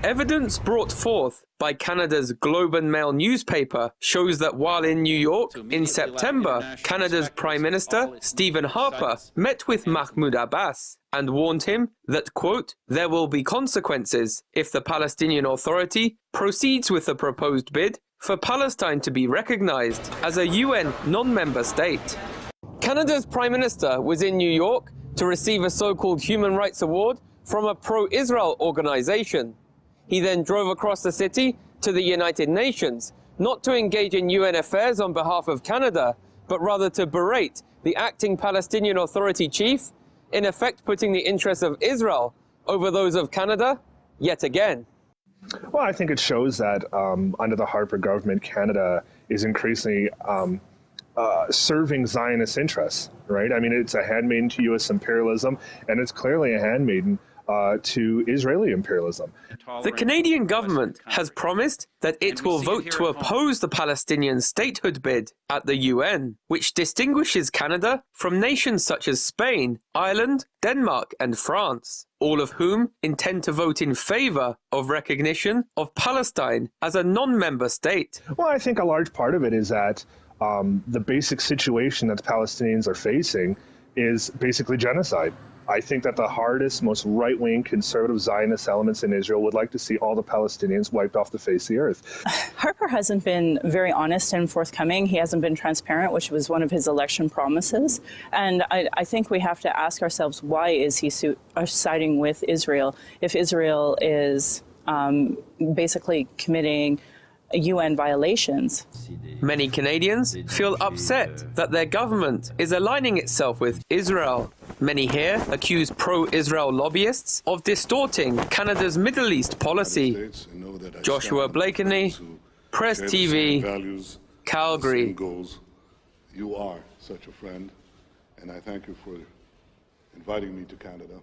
Evidence brought forth by Canada's Globe and Mail newspaper shows that while in New York in September, Canada's Prime Minister, Stephen Harper, met with Mahmoud Abbas and warned him that, quote, there will be consequences if the Palestinian Authority proceeds with the proposed bid for Palestine to be recognized as a UN non-member state. Canada's Prime Minister was in New York to receive a so-called Human Rights Award from a pro-Israel organization. He then drove across the city to the United Nations, not to engage in UN affairs on behalf of Canada, but rather to berate the acting Palestinian Authority chief, in effect putting the interests of Israel over those of Canada yet again. Well, I think it shows that under the Harper government, Canada is increasingly serving Zionist interests, right? I mean, it's a handmaiden to U.S. imperialism, and it's clearly a handmaiden to Israeli imperialism. The Canadian government has promised that it will vote to oppose the Palestinian statehood bid at the UN, which distinguishes Canada from nations such as Spain, Ireland, Denmark, and France, all of whom intend to vote in favour of recognition of Palestine as a non-member state. Well, I think a large part of it is that the basic situation that the Palestinians are facing is basically genocide. I think that the hardest, most right-wing conservative Zionist elements in Israel would like to see all the Palestinians wiped off the face of the earth. Harper hasn't been very honest and forthcoming. He hasn't been transparent, which was one of his election promises. And I think we have to ask ourselves, why is he siding with Israel if Israel is basically committing UN violations? Many Canadians feel upset that their government is aligning itself with Israel. Many here accuse pro-Israel lobbyists of distorting Canada's Middle East policy. Joshua Blakeney, Press TV, Calgary. You are such a friend, and I thank you for inviting me to Canada.